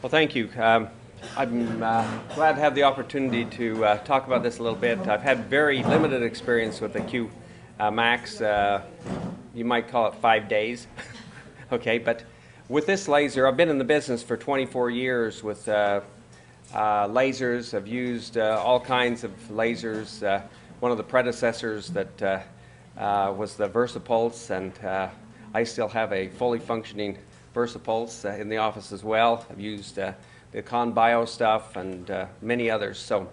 Well, thank you. I'm glad to have the opportunity to talk about this a little bit. I've had very limited experience with the Q Max. You might call it 5 days. Okay, but with this laser, I've been in the business for 24 years with lasers. I've used all kinds of lasers. One of the predecessors that was the VersaPulse, and I still have a fully functioning VersaPulse in the office as well. I've used the ConBio stuff and many others. So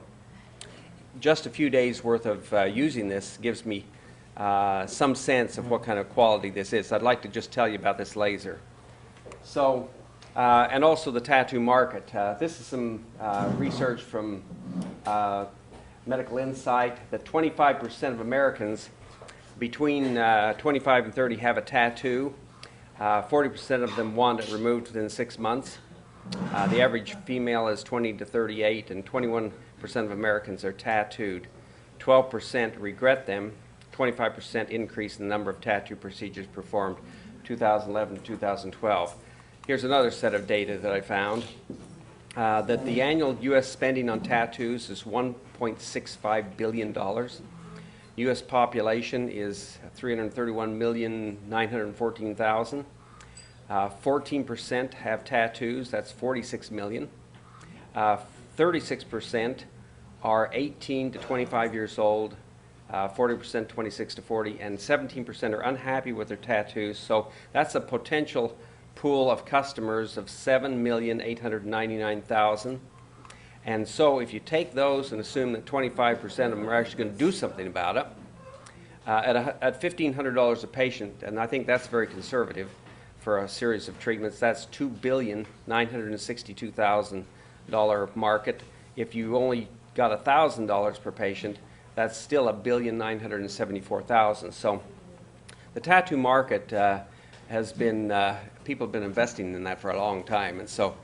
just a few days worth of using this gives me some sense of what kind of quality this is. I'd like to just tell you about this laser. So, and also the tattoo market. This is some research from Medical Insight that 25% of Americans between 25 and 30 have a tattoo. 40% of them want it removed within 6 months. The average female is 20 to 38, and 21% of Americans are tattooed. 12% regret them. 25% increase in the number of tattoo procedures performed 2011 to 2012. Here's another set of data that I found. That the annual U.S. spending on tattoos is $1.65 billion. U.S. population is 331,914,000. 14% have tattoos, that's 46 million. 36% are 18 to 25 years old, 40% 26 to 40, and 17% are unhappy with their tattoos. So that's a potential pool of customers of 7,899,000. And so if you take those and assume that 25% of them are actually going to do something about it, at $1,500 a patient, and I think that's very conservative for a series of treatments, that's $2,962,000 market. If you only got $1,000 per patient, that's still $1,974,000. So the tattoo market has been, people have been investing in that for a long time, and so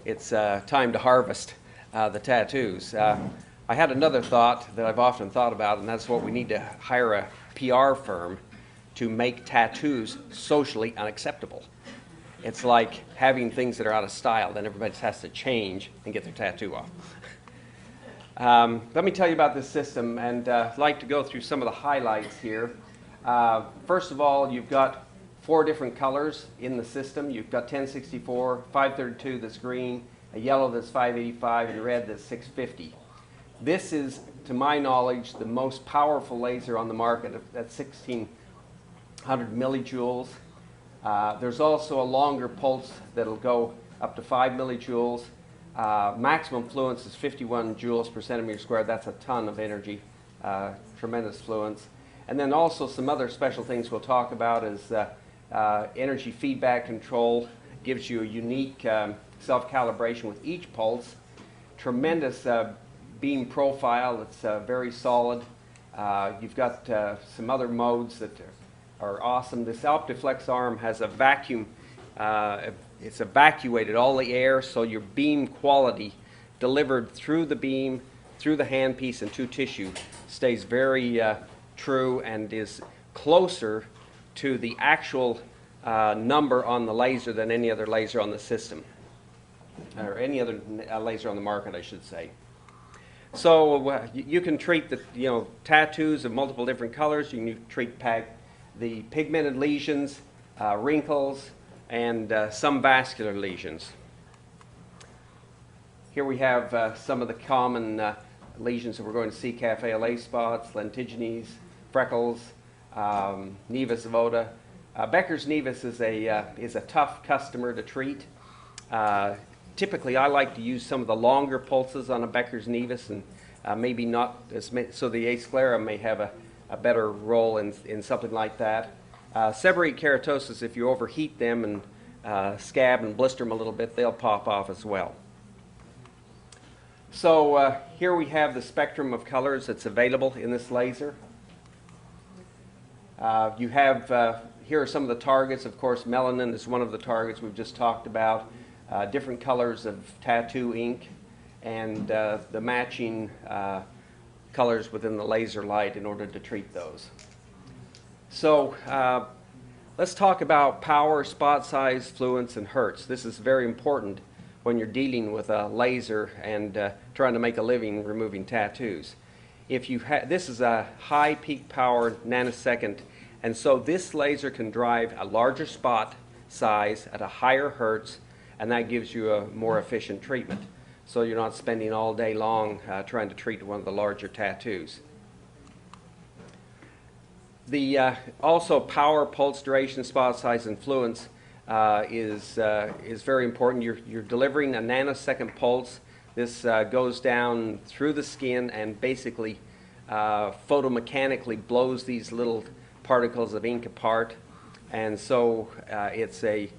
it's time to harvest the tattoos. I had another thought that I've often thought about, and that's what we need to hire a PR firm to make tattoos socially unacceptable. It's like having things that are out of style, then everybody has to change and get their tattoo off. Let me tell you about this system, and I'd like to go through some of the highlights here. First of all, you've got 4 different colors in the system. You've got 1064, 532 that's green, a yellow that's 585, and red that's 650. This is, to my knowledge, the most powerful laser on the market at 1,600 millijoules. There's also a longer pulse that'll go up to 5 millijoules. Maximum fluence is 51 joules per centimeter squared. That's a ton of energy, tremendous fluence. And then also some other special things we'll talk about is energy feedback control. Gives you a unique self-calibration with each pulse. Tremendous beam profile that's very solid. You've got some other modes that are awesome. This Optiflex arm has a vacuum. It's evacuated all the air, so your beam quality delivered through the beam, through the handpiece, and to tissue stays very true and is closer to the actual number on the laser than any other laser on the system, or any other laser on the market, I should say. So you can treat the tattoos of multiple different colors. You can treat the pigmented lesions, wrinkles, and some vascular lesions. Here we have some of the common lesions that we're going to see: cafe au lait spots, lentigines, freckles, nevus voda. Becker's nevus is a tough customer to treat. Typically, I like to use some of the longer pulses on a Becker's nevus, and maybe not as many, so the asclera may have a better role in something like that. Seborrheic keratosis, if you overheat them and scab and blister them a little bit, they'll pop off as well. So here we have the spectrum of colors that's available in this laser. You have, here are some of the targets. Of course, melanin is one of the targets we've just talked about. Different colors of tattoo ink, and the matching colors within the laser light in order to treat those. So let's talk about power, spot size, fluence, and hertz. This is very important when you're dealing with a laser and trying to make a living removing tattoos. This is a high peak power nanosecond, and so this laser can drive a larger spot size at a higher hertz, and that gives you a more efficient treatment. So you're not spending all day long trying to treat one of the larger tattoos. Also power, pulse duration, spot size, and fluence is very important. You're delivering a nanosecond pulse. This goes down through the skin and basically photomechanically blows these little particles of ink apart, and so it's a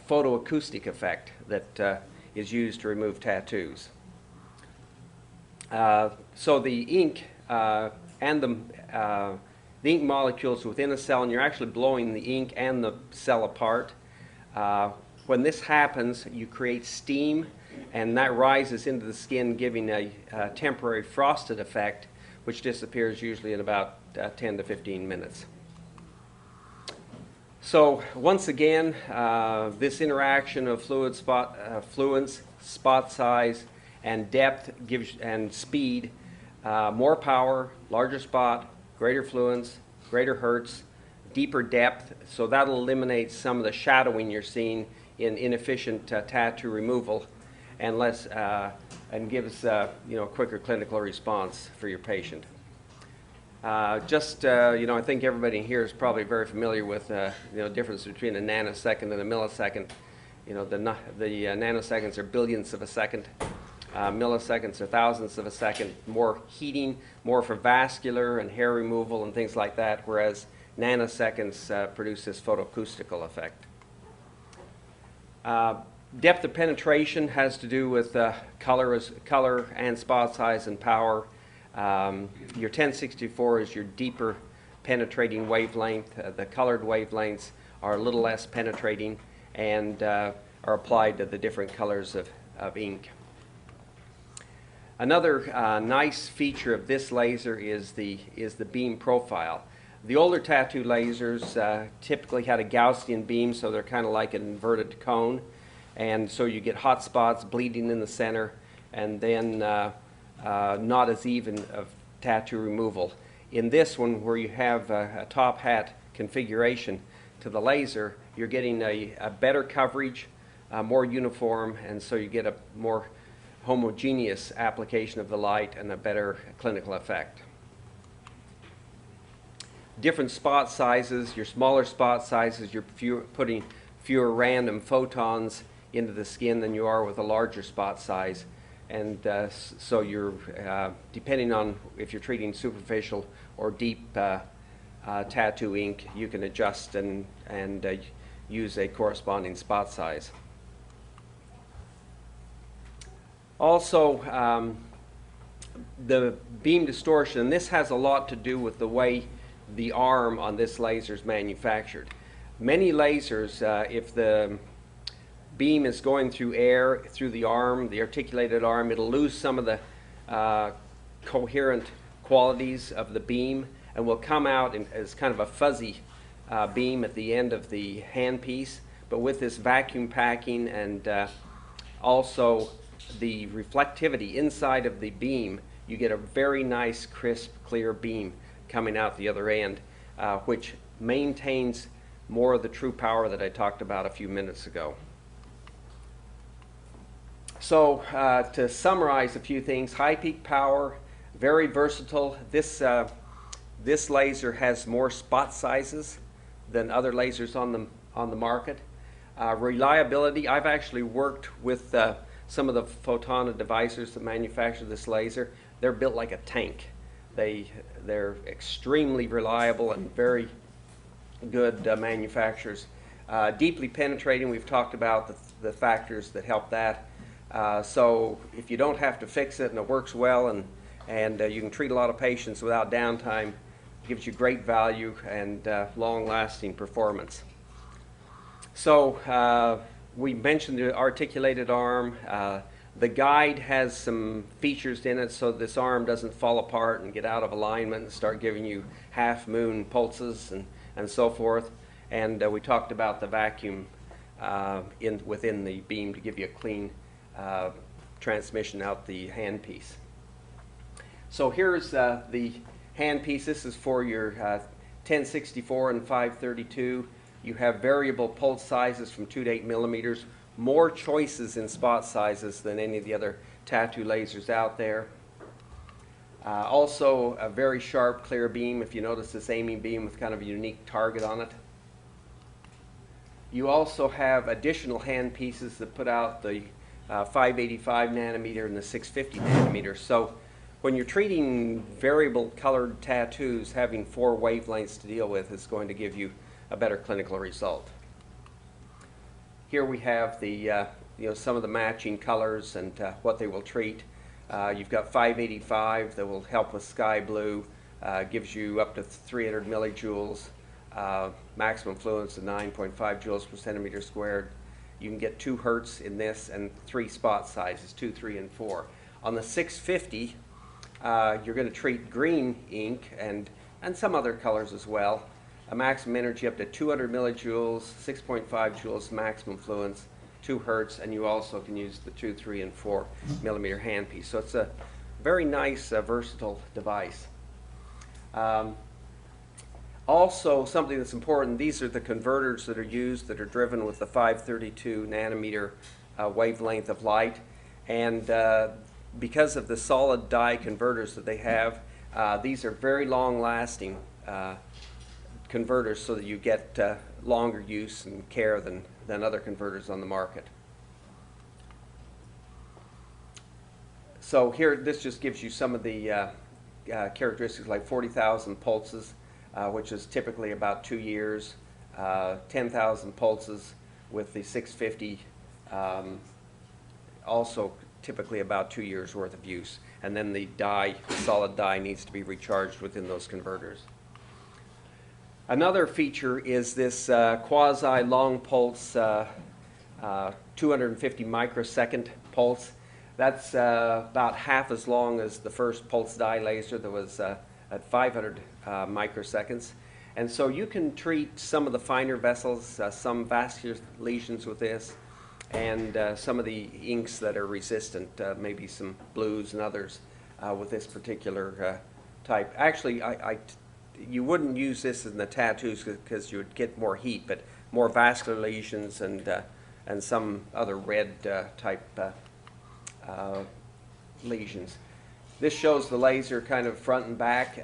photoacoustic effect that is used to remove tattoos. So the ink and the ink molecules within a cell, and you're actually blowing the ink and the cell apart. When this happens, you create steam, and that rises into the skin, giving a temporary frosted effect, which disappears usually in about 10 to 15 minutes. So once again, this interaction of fluence, spot size, and depth and speed, more power, larger spot, greater fluence, greater hertz, deeper depth, so that'll eliminate some of the shadowing you're seeing in inefficient tattoo removal, and gives a quicker clinical response for your patient. I think everybody here is probably very familiar with the difference between a nanosecond and a millisecond. The nanoseconds are billionths of a second. Milliseconds are thousandths of a second. More heating, more for vascular and hair removal and things like that, whereas nanoseconds produce this photoacoustical effect. Depth of penetration has to do with color and spot size and power. Your 1064 is your deeper penetrating wavelength. The colored wavelengths are a little less penetrating and are applied to the different colors of ink. Another nice feature of this laser is the beam profile. The older tattoo lasers typically had a Gaussian beam, so they're kind of like an inverted cone, and so you get hot spots, bleeding in the center, and then not as even of tattoo removal. In this one, where you have a top hat configuration to the laser, you're getting a better coverage, more uniform, and so you get a more homogeneous application of the light and a better clinical effect. Different spot sizes, your smaller spot sizes, you're putting fewer random photons into the skin than you are with a larger spot size. And so you're, depending on if you're treating superficial or deep tattoo ink, you can adjust and use a corresponding spot size. Also, the beam distortion, and this has a lot to do with the way the arm on this laser is manufactured. Many lasers, if the beam is going through air, through the arm, the articulated arm, it'll lose some of the coherent qualities of the beam and will come out as kind of a fuzzy beam at the end of the handpiece. But with this vacuum packing and also the reflectivity inside of the beam, you get a very nice, crisp, clear beam coming out the other end, which maintains more of the true power that I talked about a few minutes ago. So to summarize a few things, high peak power, very versatile. This laser has more spot sizes than other lasers on the market. Reliability, I've actually worked with some of the Photona devices that manufacture this laser. They're built like a tank. They're extremely reliable and very good manufacturers. Deeply penetrating, we've talked about the factors that help that. So if you don't have to fix it and it works well and you can treat a lot of patients without downtime, it gives you great value and long-lasting performance. So we mentioned the articulated arm. The guide has some features in it so this arm doesn't fall apart and get out of alignment and start giving you half-moon pulses and so forth. And we talked about the vacuum within the beam to give you a clean transmission out the handpiece. So here's the handpiece. This is for your 1064 and 532. You have variable pulse sizes from 2 to 8 millimeters, more choices in spot sizes than any of the other tattoo lasers out there. Also a very sharp, clear beam. If you notice this aiming beam with kind of a unique target on it. You also have additional hand pieces that put out the 585 nanometer and the 650 nanometer. So when you're treating variable colored tattoos, having 4 wavelengths to deal with is going to give you a better clinical result. Here we have the some of the matching colors and what they will treat. You've got 585 that will help with sky blue, gives you up to 300 millijoules, maximum fluence of 9.5 joules per centimeter squared. You can get 2 hertz in this and 3 spot sizes, 2, 3, and 4. On the 650, you're going to treat green ink and some other colors as well. A maximum energy up to 200 millijoules, 6.5 joules maximum fluence, 2 hertz, and you also can use the 2, 3, and 4 millimeter handpiece. So it's a very nice, versatile device. Also, something that's important, these are the converters that are used that are driven with the 532 nanometer wavelength of light. And because of the solid dye converters that they have, these are very long-lasting converters so that you get longer use and care than other converters on the market. So here, this just gives you some of the characteristics, like 40,000 pulses, which is typically about 2 years, 10,000 pulses with the 650, also typically about 2 years worth of use. And then the dye, the solid dye, needs to be recharged within those converters. Another feature is this quasi long pulse 250 microsecond pulse. That's about half as long as the first pulse dye laser that was at 500 microseconds. And so you can treat some of the finer vessels, some vascular lesions with this, and some of the inks that are resistant, maybe some blues and others with this particular type. Actually, you wouldn't use this in the tattoos because you would get more heat, but more vascular lesions and some other red type lesions. This shows the laser kind of front and back.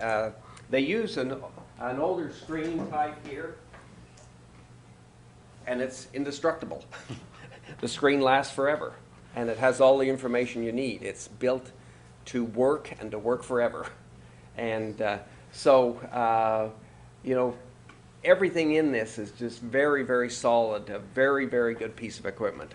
They use an older screen type here, and it's indestructible. The screen lasts forever, and it has all the information you need. It's built to work and to work forever. And so, everything in this is just very, very solid, a very, very good piece of equipment.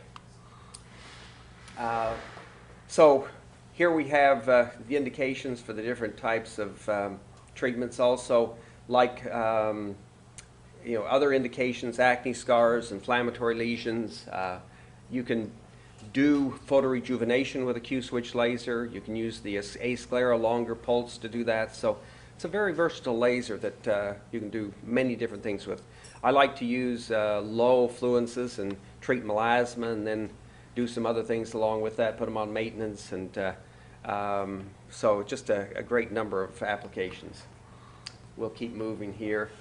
So here we have the indications for the different types of treatments also, like other indications, acne scars, inflammatory lesions. You can do photorejuvenation with a Q-switch laser. You can use the asclera longer pulse to do that. So it's a very versatile laser that you can do many different things with. I like to use low fluences and treat melasma, and then do some other things along with that, put them on maintenance, and so just a great number of applications. We'll keep moving here.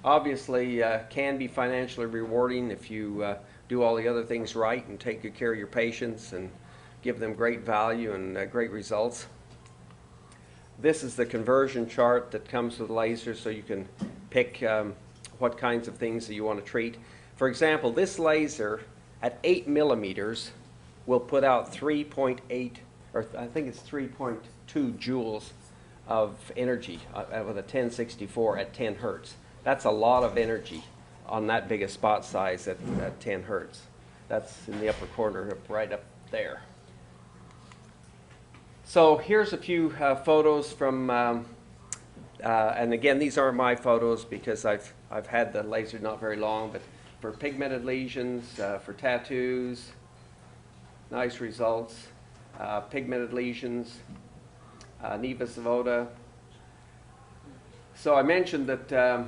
Obviously, can be financially rewarding if you do all the other things right and take good care of your patients and give them great value and great results. This is the conversion chart that comes with lasers, so you can pick what kinds of things that you want to treat. For example, this laser at 8 millimeters will put out 3.8, or I think it's 3.2 joules of energy with a 1064 at 10 hertz. That's a lot of energy on that big a spot size at 10 hertz. That's in the upper corner, right up there. So here's a few photos from, and again, these aren't my photos because I've had the laser not very long, but for pigmented lesions, for tattoos, nice results. Pigmented lesions, nevus of Oda. So I mentioned that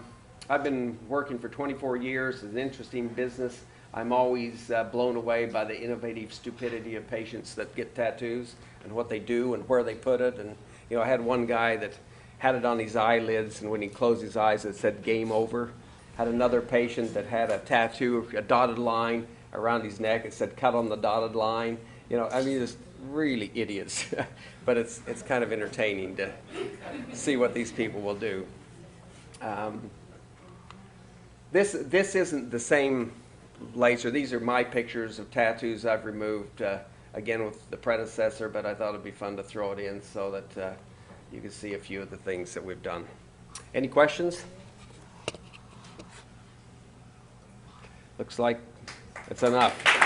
I've been working for 24 years. It's an interesting business. I'm always blown away by the innovative stupidity of patients that get tattoos and what they do and where they put it. And you know, I had one guy that had it on his eyelids, and when he closed his eyes, it said "game over." Had another patient that had a tattoo, a dotted line around his neck. It said "cut on the dotted line." You know, I mean, just really idiots. But it's kind of entertaining to see what these people will do. This isn't the same laser. These are my pictures of tattoos I've removed, again with the predecessor, but I thought it'd be fun to throw it in so that you can see a few of the things that we've done. Any questions? Looks like it's enough.